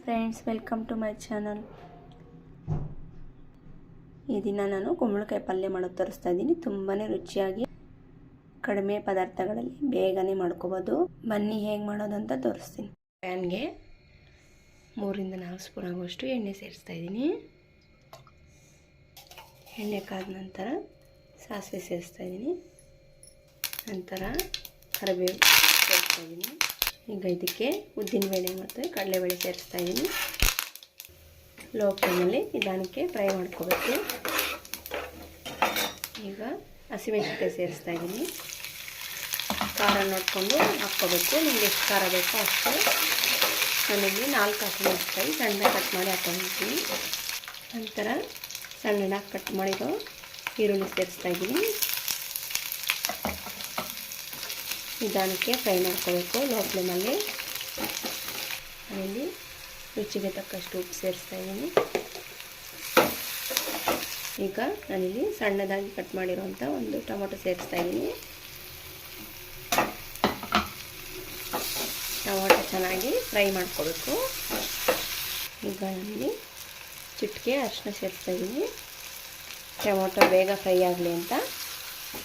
Friends, welcome to my channel. ಈ ದಿನ ನಾನು ಕುಂಬಳಕಾಯಿ ಪಲ್ಯ ಮಾಡೋದು ತೋರಿಸ್ತಾ ಇದ್ದೀನಿ. ತುಂಬಾ ರುಚಿಯಾಗಿ ಕಡಿಮೆ ಪದಾರ್ಥಗಳಲ್ಲಿ ಬೇಗನೆ ಮಾಡ್ಕೋಬೋದು. ಬನ್ನಿ ಹೇಗೆ ಮಾಡೋದು ಅಂತ ತೋರಿಸ್ತೀನಿ. ಪ್ಯಾನ್ಗೆ 3-4 ಸ್ಪೂನ್ ಆಗುವಷ್ಟು ಎಣ್ಣೆ ಸೇರಿಸ್ತಾ ಇದ್ದೀನಿ. ಎಣ್ಣೆ ಕಾದ ನಂತರ ಸಾಸಿವೆ ಸೇರಿಸ್ತಾ ಇದ್ದೀನಿ. ನಂತರ ಕರಿಬೇವು ಸೇರಿಸ್ತಾ ಇದ್ದೀನಿ. ಈಗ ಇದಕ್ಕೆ ಉದ್ದಿನಬೇಳೆ ಮತ್ತು ಕಡಲೆಬೇಳೆ ಸೇರಿಸ್ತಾ ಇದ್ದೀನಿ. ಲೋ ಫ್ಲೇಮಲ್ಲಿ ನಿಧಾನಕ್ಕೆ ಫ್ರೈ ಮಾಡ್ಕೋಬೇಕು. ಈಗ ಹಸಿಮೆಣಸಿನಕಾಯಿ ಸೇರಿಸ್ತಾ ಇದ್ದೀನಿ. ಖಾರ ನೋಡಿಕೊಂಡು ಹಾಕ್ಕೋಬೇಕು. ನಿಮಗೆ ಎಷ್ಟು ಖಾರ ಬೇಕೋ ಅಷ್ಟು. ನಾನಿಲ್ಲಿ 4 ಹಸಿಮೆಣಸಿನಕಾಯಿ ಸಣ್ಣದಾಗಿ ಕಟ್ ಮಾಡಿ ಹಾಕ್ಕೊಂಡಿದ್ದೀನಿ. ನಂತರ ಸಣ್ಣದಾಗಿ ಕಟ್ ಮಾಡಿರೋ ಈರುಳ್ಳಿ ಸೇರಿಸ್ತಾ ಇದ್ದೀನಿ. ನಿಧಾನಕ್ಕೆ ಫ್ರೈ ಮಾಡ್ಕೋಬೇಕು ಲೋ ಫ್ಲೇಮಲ್ಲಿ. ಅದರಲ್ಲಿ ರುಚಿಗೆ ತಕ್ಕಷ್ಟು ಉಪ್ಪು ಸೇರಿಸ್ತಾ ಇದ್ದೀನಿ. ಈಗ ನಾನಿಲ್ಲಿ ಸಣ್ಣದಾಗಿ ಕಟ್ ಮಾಡಿರೋಂಥ ಒಂದು ಟೊಮೊಟೊ ಸೇರಿಸ್ತಾ ಇದ್ದೀನಿ. ಟೊಮೊಟೊ ಚೆನ್ನಾಗಿ ಫ್ರೈ ಮಾಡ್ಕೋಬೇಕು. ಈಗ ನಾನಿಲ್ಲಿ ಚಿಟಿಕೆ ಅರಿಶಿನ ಸೇರಿಸ್ತಾ ಇದ್ದೀನಿ. ಟೊಮೊಟೊ ಬೇಗ ಫ್ರೈ ಆಗಲಿ ಅಂತ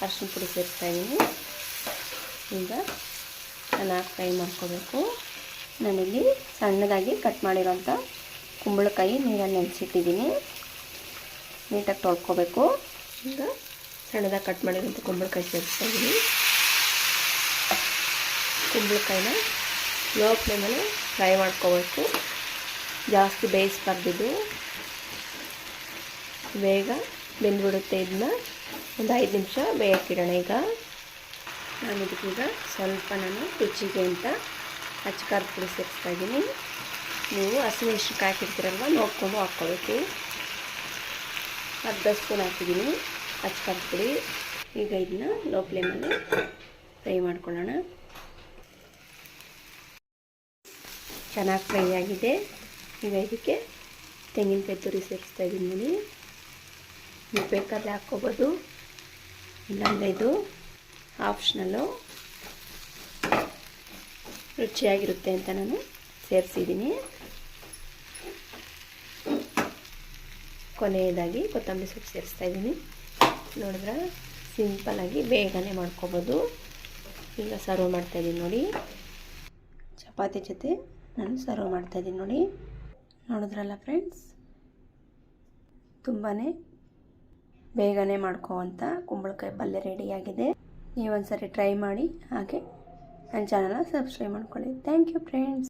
ಅರಿಶಿನ ಪುಡಿ ಸೇರಿಸ್ತಾ ಇದ್ದೀನಿ. ಈಗ ಚೆನ್ನಾಗಿ ಫ್ರೈ ಮಾಡ್ಕೋಬೇಕು. ನಾನಿಲ್ಲಿ ಸಣ್ಣದಾಗಿ ಕಟ್ ಮಾಡಿರೋಂಥ ಕುಂಬಳಕಾಯಿ ನೀರಲ್ಲಿ ನೆನೆಸಿಟ್ಟಿದ್ದೀನಿ. ನೀಟಾಗಿ ತೊಳ್ಕೊಬೇಕು. ಈಗ ಸಣ್ಣದಾಗಿ ಕಟ್ ಮಾಡಿರೋಂಥ ಕುಂಬಳಕಾಯಿ ಸೇರಿಸ್ತಾ ಇದ್ದೀನಿ. ಕುಂಬಳಕಾಯಿನ ಲೋ ಫ್ಲೇಮಲ್ಲಿ ಫ್ರೈ ಮಾಡ್ಕೋಬೇಕು. ಜಾಸ್ತಿ ಬೇಯಿಸ್ಬಾರ್ದಿದ್ದು, ಬೇಗ ಬೆಂದ್ಬಿಡುತ್ತೆ. ಇದನ್ನ ಒಂದು 5 ನಿಮಿಷ ಬೇಯಕ್ಕಿಡೋಣ. ಈಗ ನಾನು ಇದಕ್ಕೀಗ ಸ್ವಲ್ಪ ರುಚಿಗೆ ಅಂತ ಅಚ್ಚಕಾರದ ಪುಡಿ ಸೇರಿಸ್ತಾ ಇದ್ದೀನಿ. ನೀವು ಹಸಿಮೆಣಸಿನಕಾಯಿ ಹಾಕಿರ್ತೀರಲ್ವ, ನೋಡಿಕೊಂಡು ಹಾಕ್ಕೋಬೇಕು. ಅರ್ಧ ಸ್ಪೂನ್ ಹಾಕಿದ್ದೀನಿ ಅಚ್ಚಕಾರದ ಪುಡಿ. ಈಗ ಇದನ್ನ ಲೋ ಫ್ಲೇಮಲ್ಲಿ ಫ್ರೈ ಮಾಡ್ಕೊಳ್ಳೋಣ. ಚೆನ್ನಾಗಿ ಫ್ರೈ ಆಗಿದೆ. ಈಗ ಇದಕ್ಕೆ ತೆಂಗಿನಕಾಯಿ ತುರಿ ಸೇರಿಸ್ತಾ ಇದ್ದೀನಿ. ನೋಡಿ, ನೀವು ಬೇಕಾದ್ರೆ ಹಾಕ್ಕೋಬೋದು, ಇಲ್ಲಾಂದರೆ ಇದು ಆಪ್ಷನಲ್ಲು. ರುಚಿಯಾಗಿರುತ್ತೆ ಅಂತ ನಾನು ಸೇರಿಸಿದ್ದೀನಿ. ಕೊನೆಯದಾಗಿ ಕೊತ್ತಂಬರಿ ಸೊಪ್ಪು ಸೇರಿಸ್ತಾ ಇದ್ದೀನಿ. ನೋಡಿದ್ರೆ ಸಿಂಪಲ್ಲಾಗಿ ಬೇಗನೆ ಮಾಡ್ಕೋಬೋದು. ಈಗ ಸರ್ವ್ ಮಾಡ್ತಾಯಿದ್ದೀನಿ ನೋಡಿ. ಚಪಾತಿ ಜೊತೆ ನಾನು ಸರ್ವ್ ಮಾಡ್ತಾಯಿದ್ದೀನಿ ನೋಡಿ. ನೋಡಿದ್ರಲ್ಲ ಫ್ರೆಂಡ್ಸ್, ತುಂಬಾ ಬೇಗನೆ ಮಾಡ್ಕೋವಂಥ ಕುಂಬಳಕಾಯಿ ಪಲ್ಯ ರೆಡಿಯಾಗಿದೆ. ನೀವೊಂದ್ಸರಿ ಟ್ರೈ ಮಾಡಿ. ಹಾಗೆ ನನ್ನ ಚಾನಲ್ನ ಸಬ್ಸ್ಕ್ರೈಬ್ ಮಾಡ್ಕೊಳ್ಳಿ. Thank you friends.